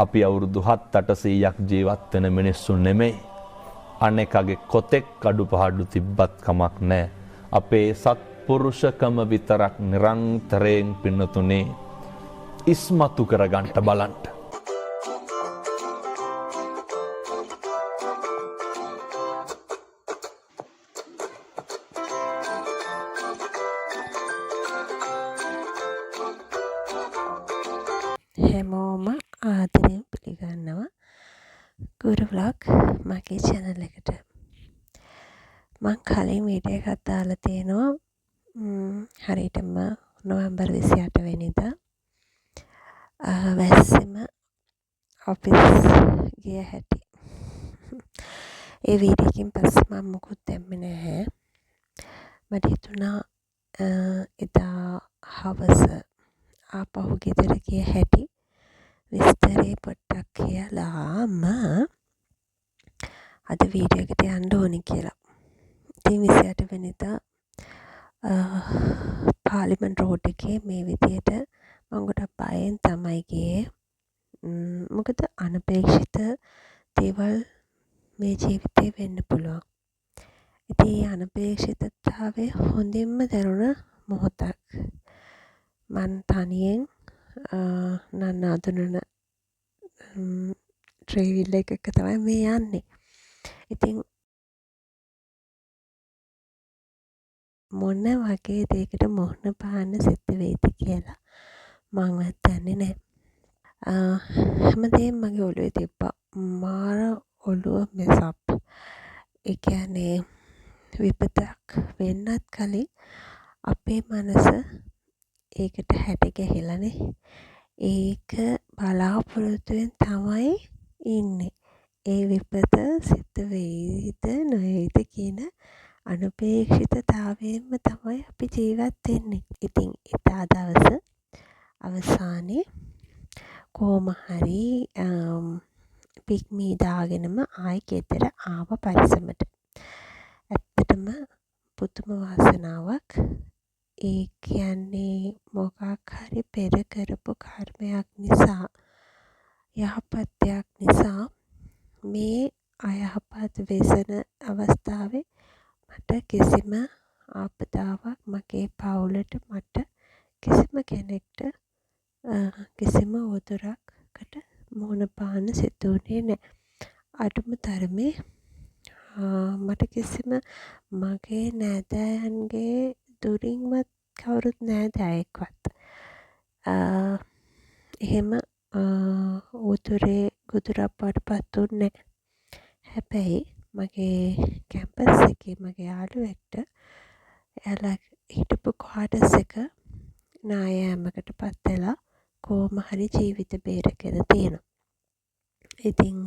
අපි අවුරුදු 7-800ක් ජීවත් වෙන මිනිස්සු නෙමෙයි. අනෙකගේ කොතෙක් අඩුපාඩු තිබ්බත් කමක් නැහැ. අපේ සත්පුරුෂකම විතරක් නිරන්තරයෙන් පින්නතුනේ ඉස්මතු කරගන්න බලන්න. හැමෝම ආදරයෙන් පිළිගන්නවා ගුරු ව්ලොග් මගේ channel එකට. මං කලින් වීඩියෝ එකක් දාලා තියෙනවා හරියටම නොවැම්බර් 28 වෙනිදා වැස්සෙම ඔෆිස් ගිය හැටි. ඒ වීඩියෝ එකෙන් පස්සේ මම මොකුත් දැම්මේ නැහැ. මට හිතුණා එදා හවස ආපහු ගෙදර ගිය හැටි විස්තරේ පොඩ්ඩක් කියලාම අද වීඩියෝ එකට යන්න ඕනි කියලා. ඉතින් 28 වෙනිදා පාර්ලිමේන්තු රෝඩ් එකේ මේ විදියට මම ගොඩක් බයෙන් තමයි ගියේ. මොකද අනපේක්ෂිත දේවල් මේ ජීවිතේ වෙන්න පුළුවන්. ඉතින් අනපේක්ෂිතතාවය හොඳින්ම දැනුණ මොහොතක්. මං තනියෙන් නන්න අඳුනන ට්‍රේවිල් එකක තමයි මේ යන්නේ. ඉතින් මොන වගේ දෙයකට මුහුණ පාන්න සිද්ධ වෙයිද කියලා මංවත් දන්නේ නැහැ. හැමදේම මගේ ඔළුවේ තිබ්බා. මාර ඔළුව මෙසප්. ඒ කියන්නේ විපතක් වෙන්නත් කලින් අපේ මනස ඒකට හැඩ ගැහිලානේ. ඒක බලාපොරොත්තුවෙන් තමයි ඉන්නේ. ඒ විපත සිද්ධ වෙයිද නොවේද කියන අනපේක්ෂිතතාවයෙන්ම තමයි අපි ජීවත් වෙන්නේ. ඉතින් එදා දවස අවසානයේ කොහොම හරි පික්මී දාගෙනම ආයි ගෙදර ආව පරිස්සමට. ඇත්තටම පුදුම වාසනාවක්. ඒ කියන්නේ මොකක් හරි පෙර කරපු කර්මයක් නිසා යහපත් දෙයක් නිසා මේ අයහපත් වෙසෙන අවස්ථාවේ මට කිසිම ආපදාවක් මගේ පවුලට මට කිසිම කෙනෙක්ට කිසිම උවදුරකට මුහුණ පාන්න සිදු වුණේ නැහැ. අඩුම තරමේ මට කිසිම මගේ නෑදෑයන්ගේ දුරින්වත් කවුරුත් නෑදෑයෙක්වත් එහෙම උතුරේ ගුදුරක් වඩපත් උන්නේ නැහැ. හැබැයි මගේ කැම්පස් එකේ මගේ යාළුවෙක්ට එයාලා හිටපු ක්වාටර්ස් එක නායෑමකට පත් වෙලා කොහොම හරි ජීවිත බේරගෙන තියෙනවා. ඉතින්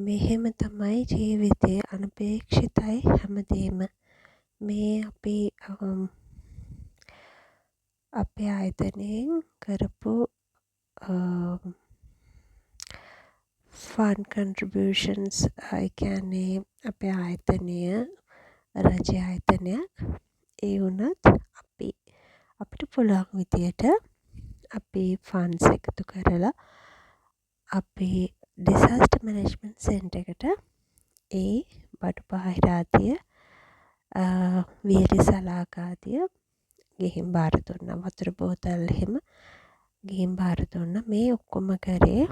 මෙහෙම තමයි ජීවිතේ අනපේක්ෂිතයි හැමදේම. මේ අපේ ආයතනයෙන් කරපු ෆන් කන්ට්‍රිබියුෂන්ස් ඒ කියන්නේ අපේ ආයතනය රජ ආයතනයක්. ඒ වුණත් අපිට පුළුවන් විදියට අපේ ෆන්ඩ්ස් එකතු කරලා අපේ ඩිසාස්ටර් මැනේජ්මන්ට් සෙන්ටර් එකට ඒ බඩු බාහිර ආදිය වියලි සලාක ආදිය ගිහින් බාර දුන්නා. වතුර බෝතල් එහෙම ගිහින් බාර දුන්නා. මේ ඔක්කොම කරේ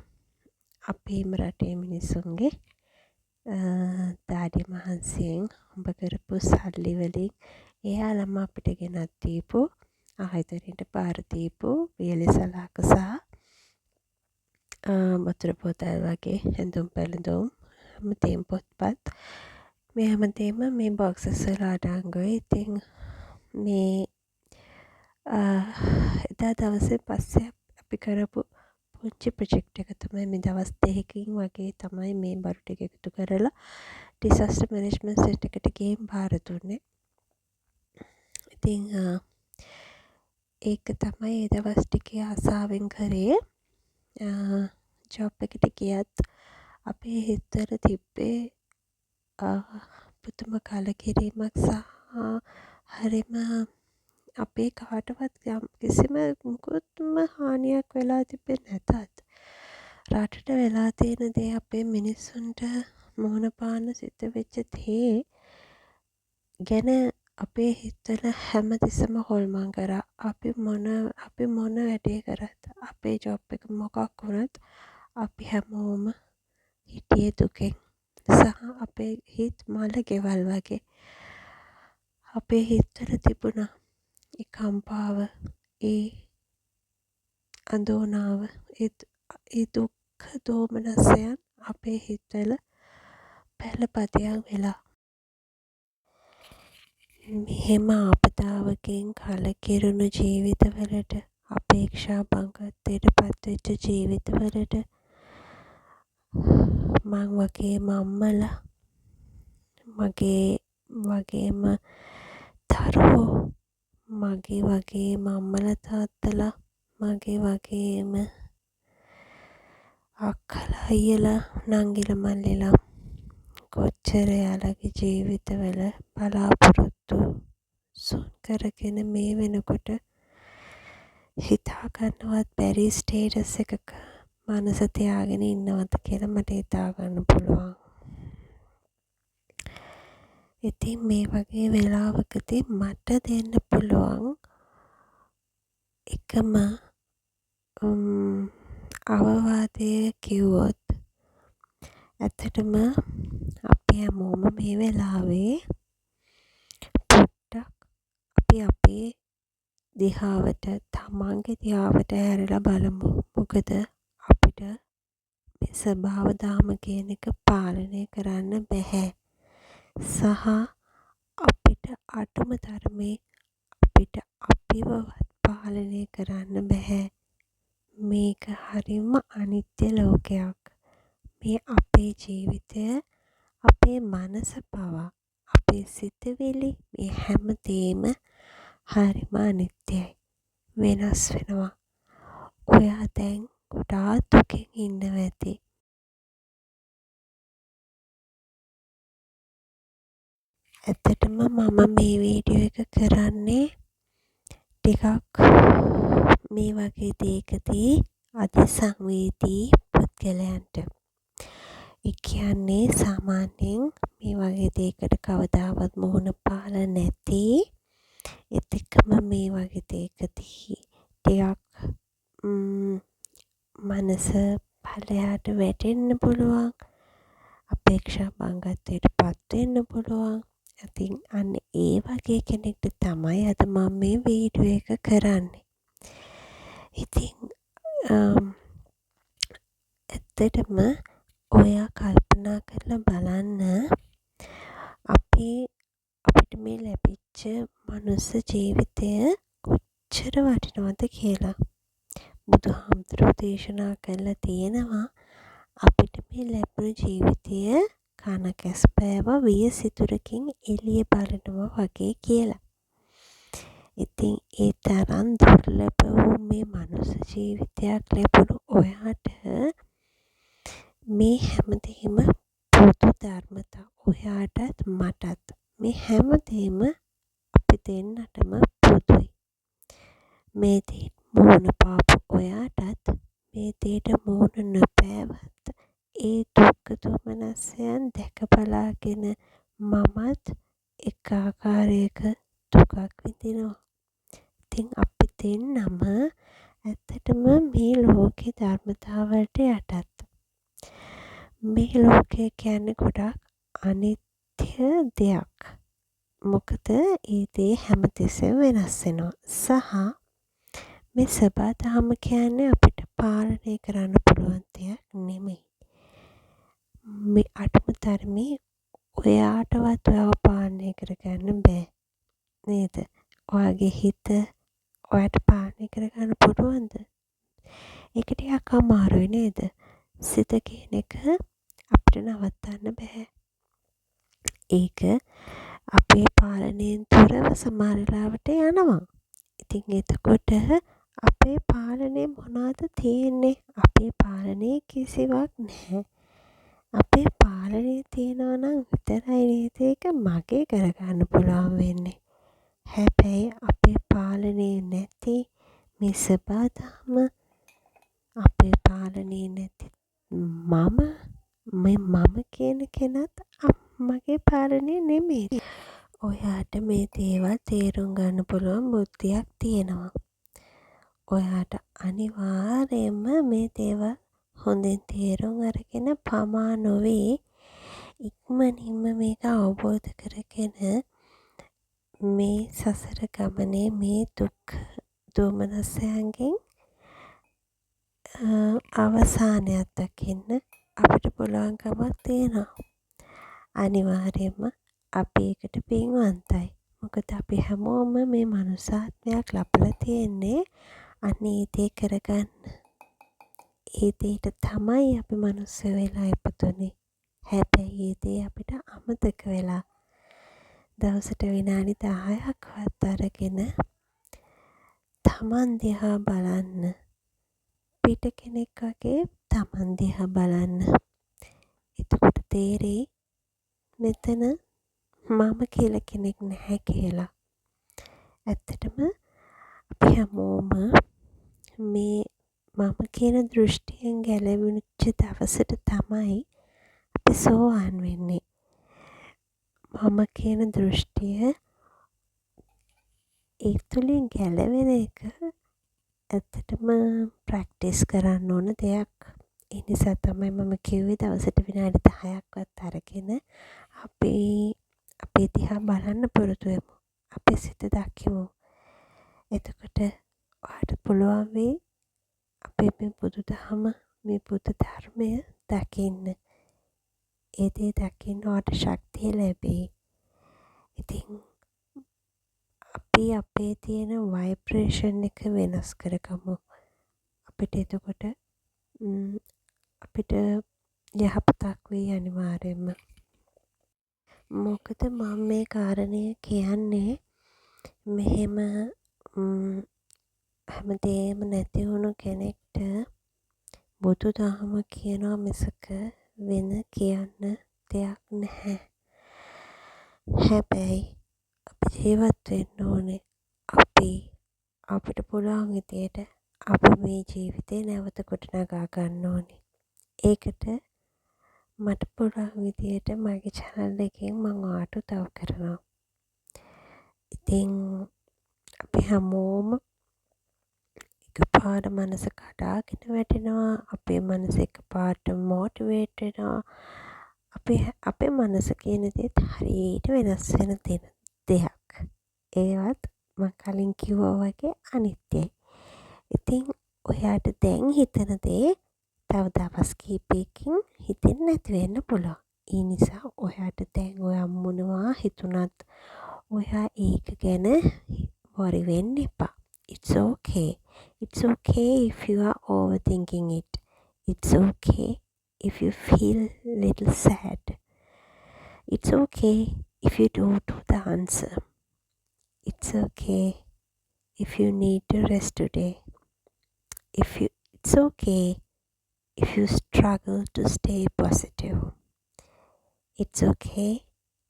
අපේම රටේ මිනිස්සුන්ගේ දාඩි මහන්සියෙන් උඹ කරපු සල්ලි වලින් එයාලම අපිට ගෙනත් දීපු ආයතනයට බාර දීපු වියලි සලාක සහ වතුර බෝතල් වගේ ඇඳුම් පැළඳුම් හැමදේම පොත්පත් මේ හැමදේම මේ බොක්සස් වල අඩංගුයි. ඉතින් මේ එදා දවසේ පස්සේ අපි කරපු පුංචි ප්‍රොජෙක්ට් එක තමයි මේ දවස් 2කින් වගේ තමයි මේ බරු ටික එකතු කරලා ඩිසාස්ටර් මැනේජ්මන්ට් සෙන්ටර් එකට ගිහින් බාර දුන්නේ. ඉතින් ඒක තමයි ඒ දවස් ටිකේ ආසාවෙන් කරේ. ජොබ් එකට ගියත් අපේ හිතවල තිබ්බේ පුදුම කලකිරීමක් සහ හරිම අපේ කාටවත් කිසිම මුකුත්ම හානියක් වෙලා තිබෙන්නේ නැතත් රටට වෙලා තියෙන දේ අපේ මිනිස්සුන්ට මුහුණ පාන්න සිද්ධ වෙච්ච දේ ගැන අපේ හිතවල හැමතිස්සම හොල්මන් කරා. අපි මොන වැඩේ කරත් අපේ ජොබ් එක මොකක් වුණත් අපි හැමෝම හිටියේ දුකෙන්. සහ අපේ හිත් මල ගෙවල් වගේ. අපේ හිත්වල තිබුණා ඒ කම්පාව, ඒ අඳෝනාව, ඒ දුක්ඛ දෝමනසයන් අපේ හිත්වල පෙළපතියක් වෙලා. මෙහෙම ආපදාවකින් කලකිරුණු ජීවිතවලට, අපේක්ෂා භංගත්වයට පත්වෙච්ච ජීවිතවලට මං වගේම අම්මලා, මගේ වගේම දරුවෝ, මගේ වගේම අම්මලා තාත්තලා, මගේ වගේම අක්කලා අයියලා නංගිලා මල්ලිලා කොච්චර යාළගේ ජීවිතවල බලාපොරොත්තු සුන් කරගෙන මේ වෙනකොට හිතා ගන්නවත් බැරි ස්ටේටස් එකක මනස තියාගෙන ඉන්නවද කියලා මට හිතා ගන්න පුළුවන්. ඉතින් මේ වගේ වෙලාවකදී මට දෙන්න පුළුවන් එකම අවවාදය කිව්වොත් ඇත්තටම අපි හැමෝම මේ වෙලාවේ පොඩ්ඩක් අපි අපේ දිහාවට, තමන්ගේ දිහාවට හැරිලා බලමු. මොකද අපිට මේ ස්වභාව දහම කියන එක පාලනය කරන්න බැහැ. සහ අපිට අඩුම තරමේ අපිට අපිවවත් පාලනය කරන්න බැහැ. මේක හරිම අනිත්‍ය ලෝකයක්. මේ අපේ ජීවිතය, අපේ මනස පවා, අපේ සිතවිලි, මේ හැමදේම හරිම අනිත්‍යයි. වෙනස් වෙනවා. ඔයා දැන් ගොඩාක් දුකින් ඉන්නවා ඇති. ඇත්තටම මම මේ වීඩියෝ එක කරන්නේ ටිකක් මේ වගේ දෙයකදී අධිසංවේදී පුද්ගලයන්ට. ඒ කියන්නේ සාමාන්‍යයෙන් මේ වගේ දෙයකට කවදාවත් මුහුණ පාලා නැති, එතකම මේ වගේ දෙයකදී ටිකක් මනස පල්ලෙහාට වැටෙන්න පුළුවන්, අපේක්ෂා භංගත්වයට පත් වෙන්න පුළුවන්. ඉතින් අන්න ඒ වගේ කෙනෙක්ට තමයි අද මම මේ වීඩියෝ එක කරන්නේ. ඉතින් ඇත්තටම ඔයා කල්පනා කරලා බලන්න, අපිට මේ ලැබිච්ච මනුස්ස ජීවිතය කොච්චර වටිනවද කියලා. බුදුහාමුදුරුවෝ දේශනා කරලා තියෙනවා අපිට මේ ලැබුණු ජීවිතය කන කැස්පෑව වියසිතුරකින් එළිය බලනවා වගේ කියලා. ඉතින් ඒ තරම් දුර්ලභ වූ මේ මනුස්ස ජීවිතයක් ලැබුණු ඔයාට මේ හැමදේම පොදු ධර්මතා. ඔයාටත් මටත් මේ හැමදේම අපි දෙන්නටම පොදුයි. මේ දේ මුහුණ පාපු ඔයාටත්, මේ දේට මුහුණ නොපෑවත් ඒ දුක්ඛ දෝමනසයන් දැක බලාගෙන මමත් එක ආකාරයක දුකක් විඳිනවා. ඉතින් අපි දෙන්නම ඇත්තටම මේ ලෝකේ ධර්මතාවලට යටත්. මේ ලෝකය කියන්නේ ගොඩක් අනිත්‍ය දෙයක්. මොකද ඒ දේ හැමතිස්සෙම වෙනස් වෙනවා. සහ මේ සබා දහම කියන්නේ අපිට පාලනය කරන්න පුළුවන් දෙයක් නෙමෙයි. මේ අඩුම තරමේ ඔයාටවත් ඔයාව පාලනය කරගන්න බෑ නේද? ඔයාගේ හිත ඔයාට පාලනය කරගන්න පුළුවන්ද? ඒක ටිකක් අමාරුයි නේද? සිත කියන එක අපිට නවත්තන්න බෑ. ඒක අපේ පාලනයෙන් තොරව සමහර වෙලාවට යනවා. ඉතින් එතකොට අපේ පාලනේ මොනවද තියෙන්නේ? අපේ පාලනේ කිසිවක් නැහැ. අපේ පාලනේ තියෙනවා නම් විතරයි නේද ඒක මගේ කරගන්න පුළුවන් වෙන්නේ. හැබැයි අපේ පාලනේ නැති මේ සබාදම, අපේ පාලනේ නැති මම කියන කෙනත් අම්මගේ පාලනය නෙමෙයි. ඔයාට මේ දේවල් තේරුම් ගන්න පුළුවන් බුද්ධියක් තියෙනවා. ඔයාට අනිවාර්යයෙන්ම මේ දේවල් හොඳින් තේරුම් අරගෙන පමා නොවී ඉක්මනින්ම මේක අවබෝධ කරගෙන මේ සසර ගමනේ මේ දුක් දෝමනසයන්ගෙන් අවසානයක් දකින්න අපිට පුළුවන්කමක් තියෙනවා. අනිවාර්යයෙන්ම අපි ඒකට පින්වන්තයි. මොකද අපි හැමෝම මේ මනුසාත්මයක් ලබලා තියෙන්නේ අනේ දේ කරගන්න. ඒ දේට තමයි අපි මනුස්ස වෙලා ඉපදුනේ. හැබැයි ඒ දේ අපිට අමතක වෙලා දවසට විනාඩි 10ක්වත් අරගෙන තමන් දිහා බලන්න. පිට කෙනෙක් වගේ තමන් දිහා බලන්න. එතකොට තේරෙයි මෙතන මම කියලා කෙනෙක් නැහැ කියලා. ඇත්තටම අපි හැමෝම මේ මම කියන දෘෂ්ටියෙන් ගැලවිච්ච දවසට තමයි අපි සෝවාන් වෙන්නේ. මම කියන දෘෂ්ටිය ඒ තුළින් ගැලවෙන එක ඇත්තටම ප්‍රැක්ටිස් කරන්න ඕන දෙයක්. ඒ නිසා තමයි මම කිව්වේ දවසට විනාඩි 10ක්වත් අරගෙන අපේ දිහා බලන්න පුරුදු වෙමු. අපේ සිත දකිමු. එතකොට ඔයාට පුළුවන් වෙයි අපේ මේ බුදුදහම මේ බුද්ධ ධර්මය දකින්න. ඒ දේ දකින්න ඔයාට ශක්තිය ලැබෙයි. ඉතින් අපි අපේ තියෙන වයිබ්‍රේෂන් එක වෙනස් කරගමු. අපිට එතකොට අපිට යහපතක් වෙයි අනිවාර්යයෙන්ම. මොකද මම මේ කාරණය කියන්නේ මෙහෙම හැමදේම නැති වුණු කෙනෙක්ට බුදු දහම කියනවා මිසක වෙන කියන්න දෙයක් නැහැ. හැබැයි අපි ජීවත් වෙන්න ඕනේ. අපිට පුළුවන් විදියට අපි මේ ජීවිතේ නැවත ගොඩනගා ගන්න ඕනේ. ඒකට මට පුළුවන් විදියට මගේ channel එකෙන් මම ඔයාට උදව් කරනවා. ඉතින් අපි හැමෝම එකපාර මනස කඩාගෙන වැටෙනවා. අපේ මනස එකපාරට මොටිවේට් වෙනවා. අපේ මනස කියන දේත් හරියට වෙනස් වෙන දෙයක්. ඒවත් මම කලින් කිව්වා වගේ අනිත්‍යයි. ඉතින් ඔයාට දැන් හිතන දේ තව දවස් කිහිපයකින් හිතෙන්නේ නැති වෙන්න පුළුවන්. ඒ නිසා ඔයාට දැන් ඔයා මොනවා හිතුණත් ඔයා ඒක ගැන worry වෙන්න එපා. It's okay. It's okay if you are overthinking it. It's okay if you feel little sad. It's okay if you don't know the answer. It's okay if you need to rest today. It's okay if you struggle to stay positive. It's okay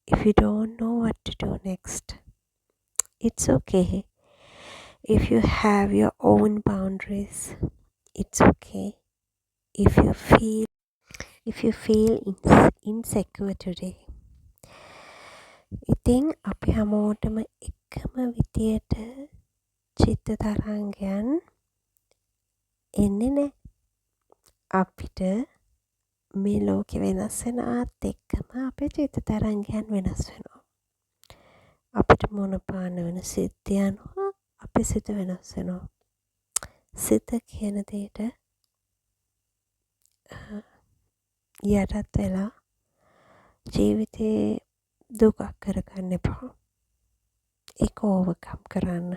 if you don't know what to do next. It's okay if you have your own boundaries. It's okay if you feel insecure today. ඉතින් අපි හැමෝටම එකම විදියට චිත්ත තරංගයන් එන්නේ නැහැ. අපිට මේ ලෝකෙ වෙනස් වෙනාත් එක්කම අපේ චිත්ත තරංගයන් වෙනස් වෙනවා. අපිට මොන පාන වෙන සිත් යනවා අපේ සිත වෙනස් වෙනවා. සිත කියන දෙයට යටත් වෙලා ජීවිතේ දුකක් කරගන්න එපා. ඒක ඕවර්කම් කරන්න.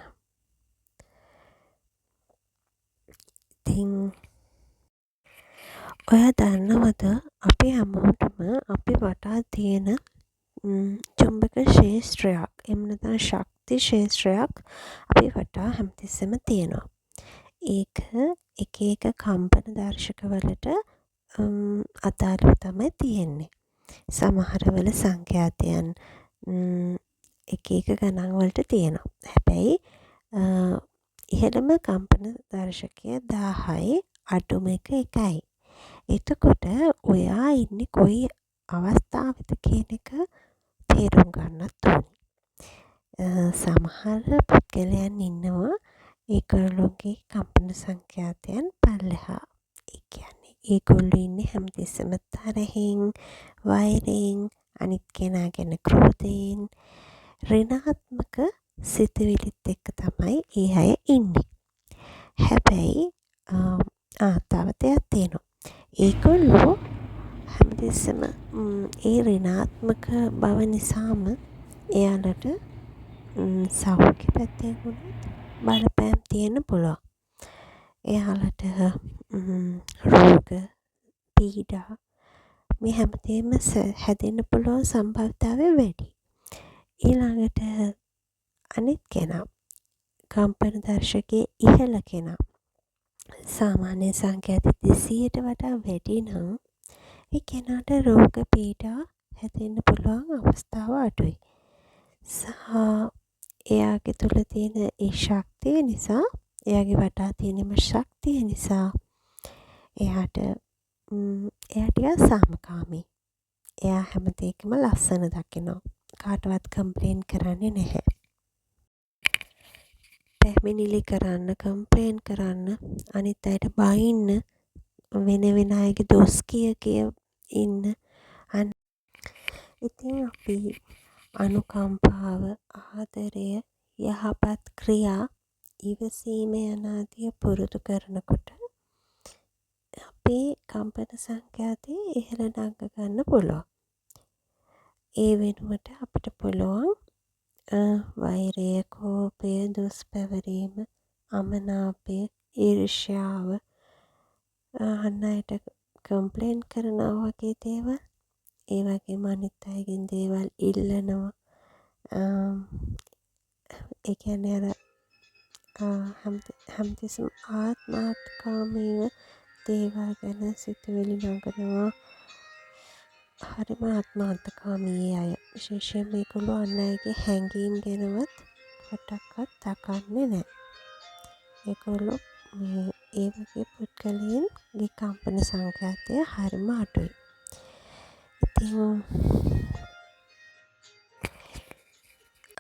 ඉතින් ඔයා දන්නවද අපි හැමෝටම අපි වටා තියෙන චුම්බක ශේෂ්ත්‍රයක් එහෙම නැත්නම් ශක්ති ශේෂ්ත්‍රයක් අපි වටා හැමතිස්සෙම තියෙනවා. ඒක එක එක කම්පන දර්ශක වලට අදාළව තමයි තියෙන්නේ. සමහර වල සංඛ්‍යාතයන් එක එක ගණන් වලට තියෙනවා. හැබැයි ඉහළම කම්පන දර්ශකය 1000යි අඩුම එක 1යි. එතකොට ඔයා ඉන්නේ කොයි අවස්ථාවද කියන එක තේරුම් ගන්නත් ඕනි. සමහර පුද්ගලයන් ඉන්නවා ඒගොල්ලෝගේ කම්පන සංඛ්‍යාතයන් පල්ලෙහා. ඒ කියන්නේ ඒගොල්ලෝ ඉන්නේ හැමතිස්සෙම තරහින්, වෛරයෙන්, අනිත් කෙනා ගැන ක්‍රෝධයෙන්, ඍණාත්මක සිතුවිලිත් එක්ක තමයි ඒ අය ඉන්නේ. හැබැයි තව දෙයක් තියෙනවා. ඒගොල්ලෝ හැමතිස්සෙම ඒ ඍණාත්මක බව නිසාම එයාලට සෞඛ්‍ය පැත්තෙන් වුණත් බලපෑම් තියෙන්න පුළුවන්. එයාලට රෝග, පීඩා මේ හැමදේම හැදෙන්න පුළුවන් සම්භාවිතාවය වැඩි. ඊළඟට අනිත් කෙනා කම්පන දර්ශකයේ ඉහළ කෙනා සාමාන්‍ය සංඛ්‍යාත 200ට වඩා වැඩි නම් ඒ කෙනාට රෝග පීඩා හැදෙන්න පුළුවන් අවස්ථාව අඩුයි. සහ එයාගේ තුළ තියෙන ඒ ශක්තිය නිසා, එයාගේ වටා තියෙනම ශක්තිය නිසා එයා ටිකක් සාමකාමී. එයා හැම දෙයකම ලස්සන දකිනවා. කාටවත් කම්ප්ලේන් කරන්නේ නැහැ. පැමිණිලි කරන්න, කම්ප්ලේන් කරන්න, අනිත් අයට බයින්න, වෙන අයගේ දොස් කිය ඉන්න. ඉතින් අපි අනුකම්පාව, ආදරය, යහපත් ක්‍රියා, ඉවසීම යනාදිය පුරුදු කරනකොට අපේ කම්පන සංඛ්‍යාතය ඉහළ නංග ගන්න පුළුවන්. ඒ වෙනුවට අපිට පුළුවන් වෛරය, කෝපය, දොස් පැවරීම, අමනාපය, ඊර්ෂ්‍යාව, අන් අයට කම්ප්ලේන් කරනවා වගේ දේවල්, ඒ වගේම අනිත් අයගෙන් දේවල් ඉල්ලනවා. ඒ කියන්නේ අර හැමතිස්සෙම ආත්මාර්ථකාමීව දේවල් ගැන සිතුවිලි නඟනවා. හරිම ආත්මාර්ථකාමී අය. විශේෂයෙන් මේගොල්ලෝ අන් අයගේ හැඟීම් ගැනවත් පොඩ්ඩක්වත් තකන්නේ නැහැ. ඒගොල්ලෝ ඒ වගේ පුද්ගලයන්ගේ කම්පන සංඛ්‍යාතය හරිම අඩුයි. ඉතින්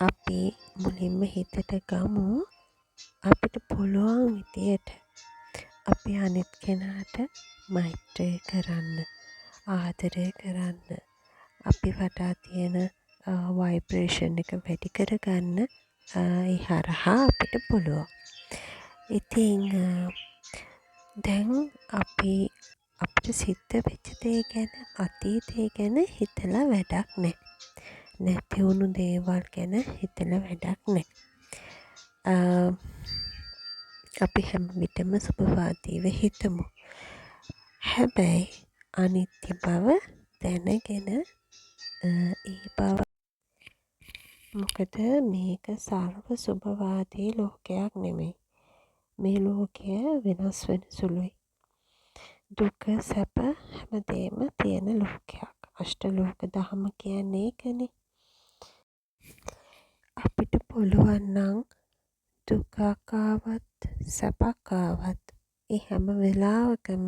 අපි මුලින්ම හිතට ගමු අපිට පුළුවන් විදියට අපි අනිත් කෙනාට මෛත්‍රී කරන්න, ආදරය කරන්න, අපි වටා තියෙන වයිබ්‍රේෂන් එක වැඩි කරගන්න ඒ හරහා අපිට පුළුවන්. ඉතින් දැන් අපිට සිද්ධ වෙච්ච දේ ගැන, අතීතය ගැන හිතලා වැඩක් නැහැ. නැති වුණු දේවල් ගැන හිතලා වැඩක් නැහැ. අපි හැම විටම සුබවාදීව හිතමු. හැබැයි අනිත්‍ය බව දැනගෙන ඒ බව, මොකද මේක සර්ව සුබවාදී ලෝකයක් නෙමෙයි. මේ ලෝකය වෙනස් වෙන සුළුයි. දුක, සැප හැමදේම තියෙන ලෝකයක්. අෂ්ටලෝක ධම කියන්නේ ඒකනේ. අපිට පුළුවන් නම් දුකක් ආවත්, සැපක් ආවත් ඒ හැම වෙලාවකම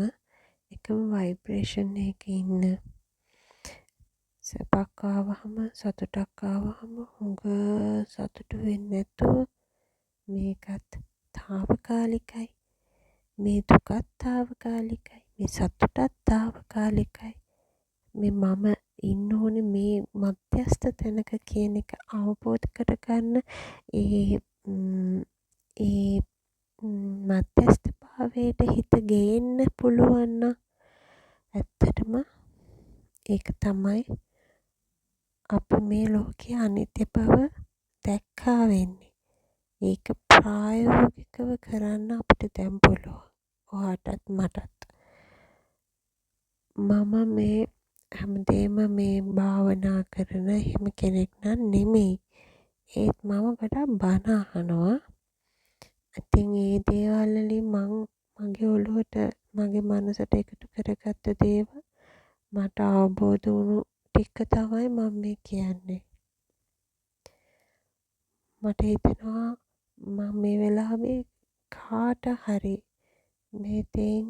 එකම වයිබ්‍රේෂන් එකේ ඉන්න. සැපක් ආවහම, සතුටක් ආවහම හුඟ සතුටු වෙන්නේ නැතුව මේකත් తాවකාලිකයි, මේ දුකත් తాවකාලිකයි, මේ සතුටත් తాවකාලිකයි, මේ මම ඉන්න ඕනේ මේ මධ්‍යස්ථ තැනක කියන එක අවබෝධ කරගන්න ඒ මධ්‍යස්ථ භාවයට හිත ගේන්න පුළුවන් නම් ඇත්තටම ඒක තමයි අපි මේ ලෝකයේ අනිත්‍ය බව දැක්කා වෙන්නේ. ඒක ප්‍රායෝගිකව කරන්න අපිට දැන් පුළුවන්. ඔයාටත් මටත්. මම මේ හැමදේම මේ භාවනා කරන එහෙම කෙනෙක් නම් නෙමෙයි. ඒත් මම වඩා බණ අහනවා. ඉතින් ඒ දේවල් වලින් මගේ ඔළුවට, මගේ මනසට එකතු කරගත්ත දේවල් මට අවබෝධ වුණු ටික තමයි මම මේ කියන්නේ. මට හිතෙනවා මම මේ වෙලාවේ කාට හරි මේ දේෙන්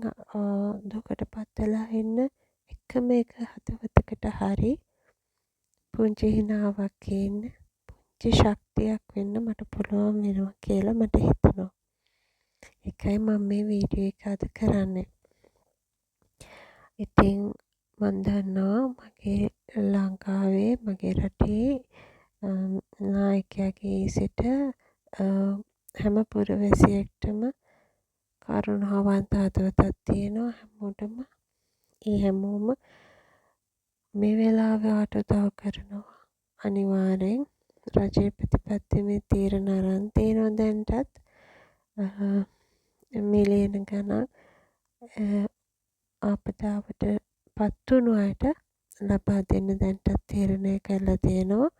දුකට පත්වෙලා ඉන්න එකම එක හදවතකට හරි පුංචි හිනාවක් එන්න පුංචි ශක්තියක් වෙන්න මට පුළුවන් වෙනවා කියලා මට හිතෙනවා. ඒකයි මම මේ වීඩියෝ එක අද කරන්නේ. ඉතින් මම දන්නවා මගේ ලංකාවේ මගේ රටේ නායකයාගේ සිට හැම පුරවැසියෙක්ටම කරුණාවන්ත හදවතක් තියෙනවා හැමෝටම. ඒ හැමෝම මේ වෙලාවේ ඔයාට උදව් කරනවා. අනිවාර්යෙන් රජයේ ප්‍රතිපත්තියේ මේ තීරණ අරන් තියෙනවා දැන්ටත් මිලියන ගණන් ආපදාවට පත් වුණු අයට ලබා දෙන්න දැන්ටත් තීරණය කරලා තියෙනවා.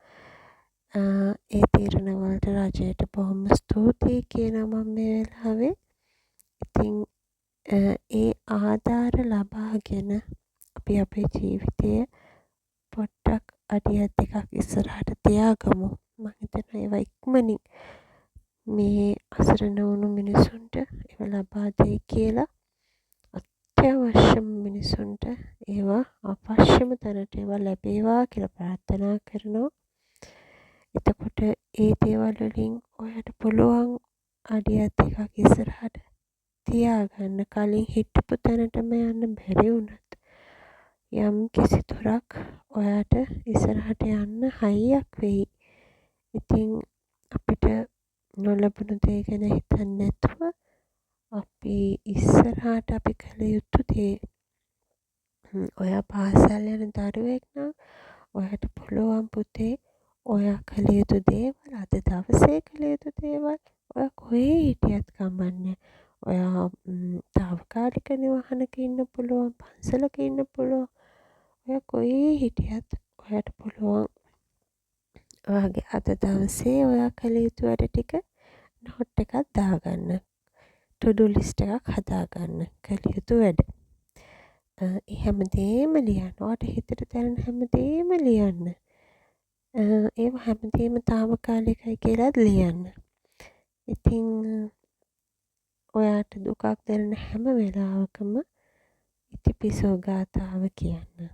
ඒ තීරණ වලට රජයට බොහොම ස්තුතියි කියනවා මම මේ වෙලාවේ. ඉතින් ඒ ආධාර ලබාගෙන අපි අපේ ජීවිතය පොඩ්ඩක් අඩියක් දෙකක් ඉස්සරහට තියාගමු. මම හිතනවා ඒවා ඉක්මනින් මේ අසරණ වුණු මිනිසුන්ට ඒවා ලබා දෙයි කියලා. අත්‍යවශ්‍යම මිනිසුන්ට ඒවා අවශ්‍යම තැනට ඒවා ලැබේවා කියලා ප්‍රාර්ථනා කරනවා. එතකොට ඒ දේවල් වලින් ඔයාට පුළුවන් අඩියක් දෙකක් ඉස්සරහට තියාගන්න. කලින් හිටපු තැනටම යන්න බැරි වුණත් යම් කිසි දුරක් ඔයාට ඉස්සරහට යන්න හයියක් වෙයි. ඉතින් අපිට නොලැබුණු දේ ගැන හිතන්නේ නැතුව අපි ඉස්සරහට අපි කළ යුතු දේ ඔයා පාසල් යන දරුවෙක් නම් ඔයාට පුළුවන් පුතේ ඔයා කළ යුතු දේවල් අද දවසේ කළ යුතු දේවල් ඔයා කොහේ හිටියත් කමන්නේ. ඔයා තාවකාලික නිවහනක ඉන්න පුළුවන්, පන්සලක ඉන්න පුළුවන්. ඔයා කොහේ හිටියත් ඔයාට පුළුවන් ඔයාගේ අද දවසේ ඔයා කළ යුතු වැඩ ටික නෝට් එකක් දාගන්න. ටුඩු ලිස්ට් එකක් හදාගන්න කළ යුතු වැඩ. ඒ හැමදේම ලියන්න. ඔයාට හිතට දැනෙන හැමදේම ලියන්න. ඒව හැමදේම තාවකාලිකයි කියලාත් ලියන්න. ඉතින් ඔයාට දුකක් දැනෙන හැම වෙලාවකම ඉතිපිසෝ ගාථාව කියන්න.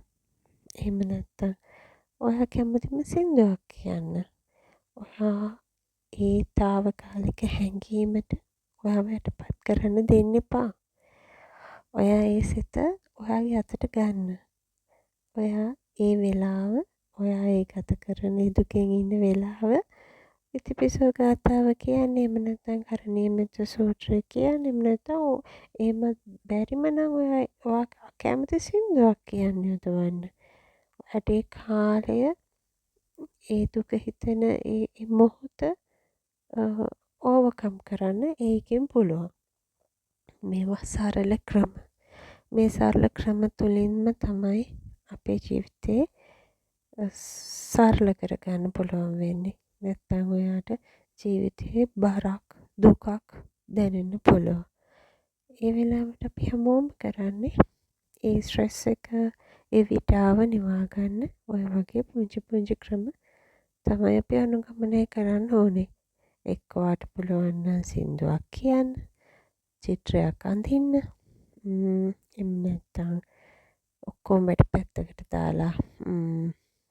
එහෙම නැත්තම් ඔයා කැමතිම සින්දුවක් කියන්න. ඔයා ඒ තාවකාලික හැඟීමට ඔයාව යටපත් කරන්න දෙන්න එපා. ඔයා ඒ සිත ඔයාගේ අතට ගන්න. ඔයා ඒ වෙලාව ඔයා ඒ ගත කරන දුකෙන් ඉන්න වෙලාව ඉතිපිසෝ ගාථාව කියන්නේ. එහෙම නැත්නම් කරණීයමෙත්ත සූත්‍රය කියන්නේ. එහෙම නැත්නම් එහෙම බැරිම නම් ඔයා කැමති සින්දුවක් කියන්න යොදවන්න. ඔයාට ඒ කාලය ඒ දුක හිතෙන ඒ මොහොත ඕවර්කම් කරන්න ඒකෙන් පුළුවන්. මේවා සරල ක්‍රම. මේ සරල ක්‍රම තුලින්ම තමයි අපේ ජීවිතේ සරල කරගන්න පුළුවන් වෙන්නේ. නැත්තම් ඔයාට ජීවිතේ බරක් දුකක් දැනෙන්න පුළුවන්. ඒ වෙලාවට අපි හැමෝම කරන්නේ ඒ ස්ට්‍රෙස් එක ඒ විඩාව නිවා ගන්න ඔය වගේ පුංචි පුංචි ක්‍රම තමයි අපි අනුගමනය කරන්න ඕනේ. එක්ක ඔයාට පුළුවන් නම් සින්දුවක් කියන්න, චිත්‍රයක් අඳින්න, එහෙම නැත්නම් ඔක්කොම වැඩ පැත්තකට දාලා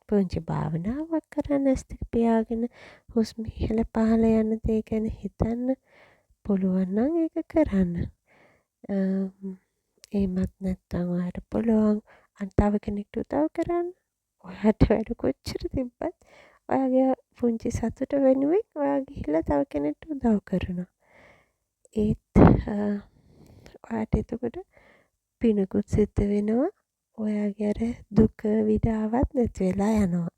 පුංචි භාවනාවක් කරන්න. ඇස් දෙක පියාගෙන හුස්ම ඉහළ පහළ යන දේ ගැන හිතන්න පුළුවන් නම් ඒක කරන්න. එහෙමත් නැත්නම් ඔයාට පුළුවන් තව කෙනෙක්ට උදව් කරන්න. ඔයාට වැඩ කොච්චර තිබ්බත් ඔයාගේ පුංචි සතුට වෙනුවෙන් ඔයා ගිහිල්ලා තව කෙනෙක්ට උදව් කරනවා. ඒත් ඔයාට එතකොට පිනකුත් සිද්ධ වෙනවා. ඔයාගේ අර දුක විඩාවත් නැති වෙලා යනවා.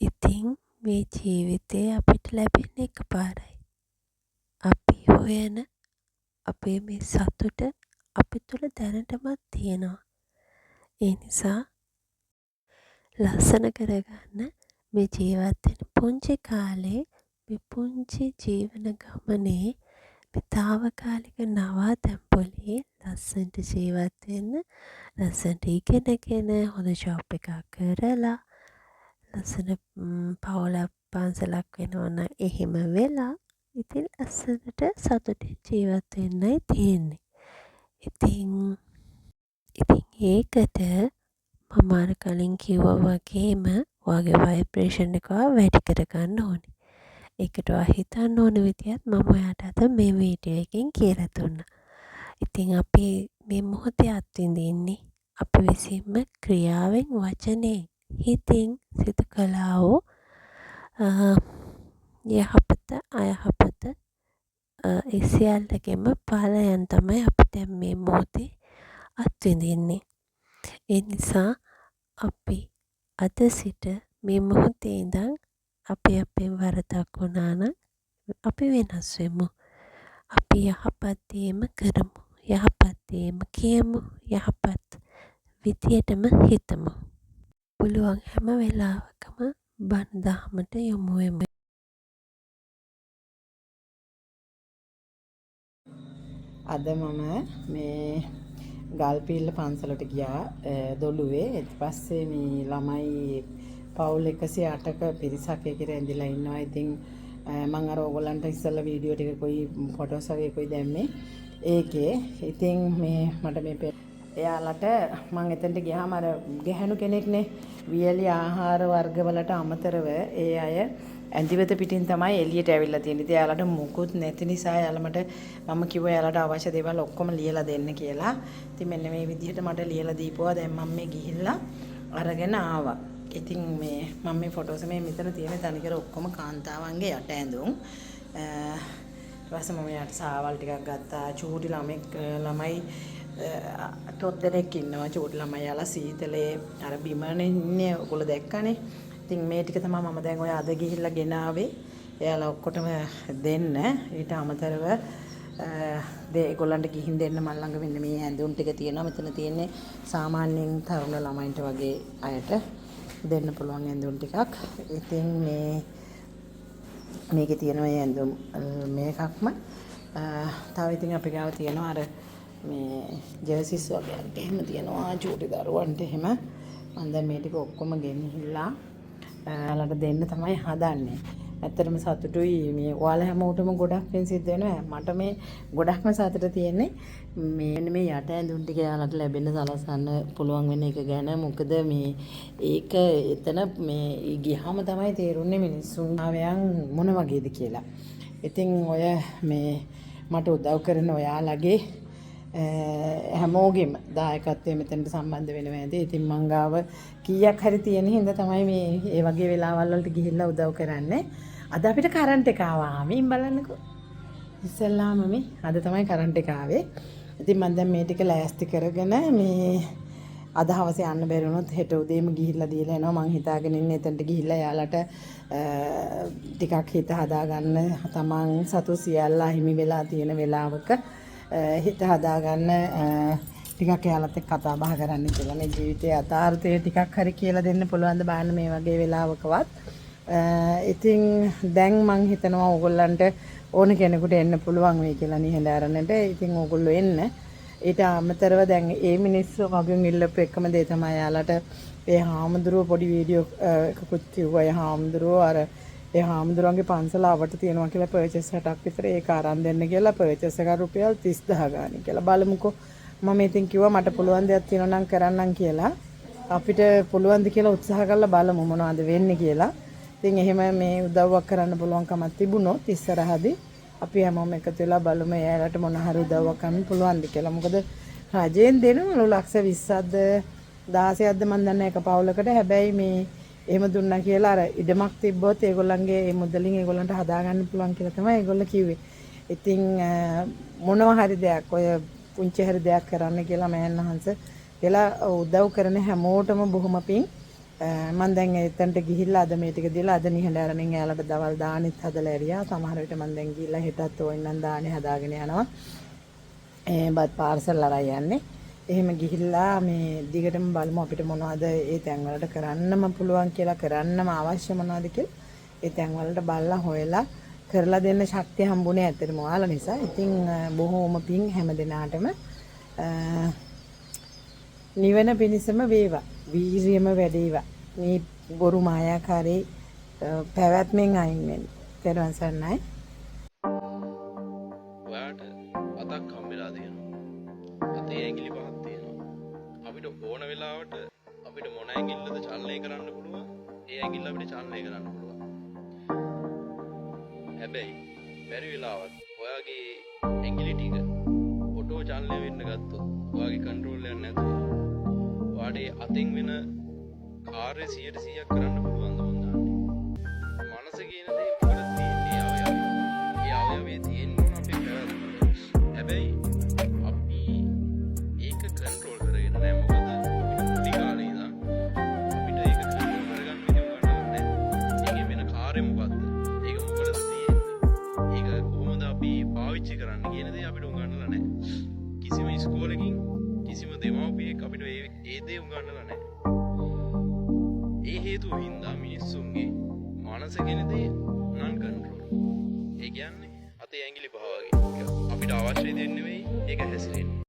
ඉතින් මේ ජීවිතේ අපිට ලැබෙන්නේ එකපාරයි. අපි හොයන අපේ මේ සතුට අපි තුළ දැනටමත් තියෙනවා. ඒ නිසා ලස්සන කරගන්න මේ ජීවත් වෙන පුංචි කාලේ මේ පුංචි ජීවන ගමනේ මේ තාවකාලික නවාතැන්පොලේ ලස්සනට ජීවත් වෙන්න, ලස්සනට ඉගෙනගෙන හොඳ ජොබ් එකක් කරලා ලස්සන පවුලක් පන්සලක් වෙනවා නම් එහෙම වෙලා ඉතින් ලස්සනට සතුටින් ජීවත් වෙන්නයි තියෙන්නේ. ඉතින් ඒකට මම අර කලින් කිව්වා වගේම ඔයාගේ වයිබ්‍රේෂන් එක වැඩි කරගන්න ඕනේ. ඒකට ඔයා හිතන්න ඕන විදිහත් මම ඔයාට අද මේ වීඩියෝ එකෙන් කියලා දුන්නා. ඉතින් අපි මේ මොහොතේ අත්විඳින්නේ අපි විසින්ම ක්‍රියාවෙන් වචනයෙන් හිතින් සිදු කළා වූ යහපත අයහපත ඒ සියල්ලකම ඵලයන් තමයි අපි දැන් මේ මොහොතේ අත්විඳින්නේ. ඒ නිසා අපි අද සිට මේ මොහොතේ ඉඳන් අපි අපේ වරදක් වුණා නම් අපි වෙනස් වෙමු. අපි යහපත් දේම කරමු. යහපත් දේම කියමු. යහපත් විදියටම හිතමු. පුළුවන් හැම වෙලාවකම බණ දහමට යොමු වෙමු. අද මම මේ ගල්පිල්ල පන්සලට ගියා දොළුවේ. ඊට පස්සේ මේ ළමයි පවුල් 108ක පිරිසක් එකේ ඇඳිලා ඉන්නවා. ඉතින් මම අර ඕගොල්ලන්ට ඉස්සෙල්ලා වීඩියෝ ටික කොයි ෆොටෝස් වගේ කොයි දැම්මේ ඒකේ. ඉතින් මේ මට මේ එයාලට මම එතනට ගියාම අර ගැහණු කෙනෙක්නේ වියලි ආහාර වර්ගවලට අමතරව ඒ අය ඇඳිවත පිටින් තමයි එළියට ඇවිල්ලා තියෙන්නේ. ඉතින් එයාලට මුකුත් නැති නිසා එයාලමට මම කිව්වා එයාලට අවශ්‍ය දේවල් ඔක්කොම ලියලා දෙන්න කියලා. ඉතින් මෙන්න මේ විදිහට මට ලියලා දීපුවා. දැන් මම මේ ගිහිල්ලා අරගෙන ආවා. ඉතින් මේ මම මේ ෆොටෝස් මේ මෙතන තියෙන තනිකර ඔක්කොම කාන්තාවන්ගේ යට ඇඳුම්. ඊට පස්සේ මම යට සාවල් ටිකක් ගත්තා. චූටි ළමයි තොත් දෙනෙක් ඉන්නවා. චූටි ළමයි යාලා සීතලේ අර බිමනේ ඉන්නේ. ඔයගොල්ලෝ දැක්කනේ. ඉතින් මේ ටික තමයි මම දැන් ඔය අද ගිහිල්ලා ගෙනාවේ. එයාලා ඔක්කොටම දෙන්න. ඊට අමතරව ඒගොල්ලන්ට ගිහින් දෙන්න මල් ළඟ මෙන්න මේ ඇඳුම් ටික තියෙනවා. මෙතන තියෙන්නේ සාමාන්‍යයෙන් තරුණ ළමයින්ට වගේ අයට දෙන්න පුළුවන් ඇඳුම් ටිකක්. ඉතින් මේකේ තියෙන මේ ඇඳුම් මේකක්ම තව ඉතින් අපි ගාව තියෙනවා අර මේ ජර්සිස් වගේ එහෙම තියෙනවා චූටි දරුවන්ට එහෙම. මම දැන් මේ ටික ඔක්කොම ගෙනහිල්ලා ඔයාලට දෙන්න තමයි හදන්නේ. ඇත්තටම සතුටුයි මේ ඔයාලා හැමෝටම ගොඩක් වෙන සිද්ධ වෙනවා. මට මේ ගොඩක්ම සතුට තියෙන්නේ මේ යට ඇඳුම් ටික ඔයාලට ලැබෙන්න සලසන්න පුළුවන් වෙන එක ගැන. මොකද මේ ඒක එතන මේ ගියාම තමයි තේරුන්නේ මිනිස්සුන් ආවයන් මොන වගේද කියලා. ඉතින් ඔය මේ මට උදව් කරන ඔයාලගේ හැමෝගෙම දායකත්වය මෙතනට සම්බන්ධ වෙනවා ඇති. ඉතින් මං ගාව කීයක් හරි තියෙන හින්දා තමයි මේ ඒ වගේ වෙලාවල් වලට ගිහිල්ලා උදව් කරන්නේ. අද අපිට කරන්ට් එක ආවා. මේ බලන්නකෝ. ඉස්සෙල්ලාම මේ අද තමයි කරන්ට් එක ආවේ. ඉතින් මම දැන් මේ ටික ලෑස්ති කරගෙන මේ අද හවසේ යන්න බැරි වුණොත් හෙට උදේම ගිහිල්ලා දීලා එනවා. මං හිතාගෙන ඉන්නේ එතනට ගිහිල්ලා යාලට ටිකක් හිත හදාගන්න තමන් සතු සියල්ලා හිමි වෙලා තියෙන වෙලාවක හිත හදාගන්න ටිකක් එයාලත් එක්ක කතා බහ කරන්න කියලා. මේ ජීවිතයේ යථාර්ථය ටිකක් හරි කියලා දෙන්න පුළුවන් ද බලන්න මේ වගේ වෙලාවකවත්. ඉතින් දැන් මං හිතනවා ඕගොල්ලන්ට ඕන කෙනෙකුට එන්න පුළුවන් වෙයි කියලා නිහඬ අරනට. ඉතින් ඕගොල්ලෝ එන්න. ඊට අමතරව දැන් මේ මිනිස්සු මගෙන් ඉල්ලපු එකම දේ තමයි යාලට ඒ හාමුදුරුව පොඩි වීඩියෝ එකකුත් කිව්වා. ඒ හාමුදුරුව අර ඒ හාමුදුරුවන්ගේ පන්සල අවට තියෙනවා කියලා පර්චේස් 60ක් විතර ඒක අරන් දෙන්න කියලා පර්චේස් එක රුපියල් 30000 ගානේ කියලා බලමුකෝ. මම ඉතින් කිව්වා මට පුළුවන් දෙයක් තියෙනවා නම් කරන්නම් කියලා. අපිට පුළුවන් ද කියලා උත්සාහ කරලා බලමු මොනවද වෙන්නේ කියලා. ඉතින් එහෙම මේ උදව්වක් කරන්න පුළුවන්කමක් තිබුණොත් ඉස්සරහදී අපි හැමෝම එකතු වෙලා බලමු එයාලට මොන හරි උදව්වක් කරන්න පුළුවන්ද කියලා. මොකද රජයෙන් දෙනවලු ලක්ෂ 20ක්ද 16ක්ද මන් දන්නේ එක පවුලකට. හැබැයි මේ එහෙම දුන්නා කියලා අර ඉඩමක් තිබ්බොත් ඒගොල්ලන්ගේ ඒ මුදලින් ඒගොල්ලන්ට හදාගන්න පුළුවන් කියලා තමයි ඒගොල්ලෝ කිව්වේ. ඉතින් මොනවා හරි දෙයක් ඔය පුංචි හරි දෙයක් කරන්න කියලා මෑන් වහන්ස කියලා උදව් කරන හැමෝටම බොහොම පිං. මම දැන් එතනට ගිහිල්ලා අද මේ ටික දීලා අද නිහඬ අරමින් එයාලට දවල් දානෙත් හදලා ඇරියා. සමහර විට මම දැන් ගිහිල්ලා හෙටත් ඕනනම් දානේ හදාගෙන යනවා. බත් පාර්සල් අරන් යන්නේ. එහෙම ගිහිල්ලා මේ දිගටම බලමු අපිට මොනවද ඒ තැන් වලට කරන්නම පුළුවන් කියලා කරන්නම අවශ්‍ය මොනවද කියලා. ඒ තැන් වලට බලලා හොයලා කරලා දෙන්න ශක්තිය හම්බුනේ ඇත්තටම ඔයාලා නිසා. ඉතින් බොහෝම පිං හැම දිනාටම නිවන පිණිසම වේවා. වීරියම වැඩේවා. මේ බොරු මායාකාරී පැවැත්මෙන් අයින් වෙන්න. තෙරුවන් සරණයි. ඕන වෙලාවට අපිට මොන ඇඟිල්ලද චලනය කරන්න පුළුවන් ඒ ඇඟිල්ල අපිට චලනය කරන්න පුළුවන්. හැබැයි බැරි වෙලාවත් ඔයාගේ ඇඟිලි ටික ඔටෝ චලනය වෙන්න ගත්තොත් ඔයාගේ කන්ට්‍රෝල් එකක් නැතුව ඔයාගේ අතින් වෙන කාර්ය 100% කරන්න පුළුවන් ද මොන්දාන්නේ. මනස කියන දේ මොකද තියෙන්නේ අවයවය. ඒ අවයවයේ තියෙන්න ඕන අපේ පැවැත්ම. හැබැයි අපි ඒක කන්ට්‍රෝල් කරගෙන නැහැ. මොකද අපිට පොඩි කාලේ ඉඳන් අපිට ඒක කන්ට්‍රෝල් කරගන්න විදිහ උගන්වන්නේ නැහැ. ඒකේ වෙන කාර්ය මොකද්ද? ඒක මොකටද තියෙන්නේ? ඒක කොහොමද අපි පාවිච්චි කරන්න කියන දේ අපිට උගන්වලා නැහැ. කිසිම ඉස්කෝලකින් කිසිම දෙමව්පියෙක් අපිට ඒ දේ උගන්වලා නැහැ. ඒ හේතුව හින්දා මිනිස්සුන්ගේ මනස කියන දේ නන් කන්ට්‍රෝල්. ඒ කියන්නේ අතේ ඇඟිලි පහ වගේ. අපිට අවශ්‍ය දෙයක් නෙවෙයි ඒක හැසිරෙන්නේ.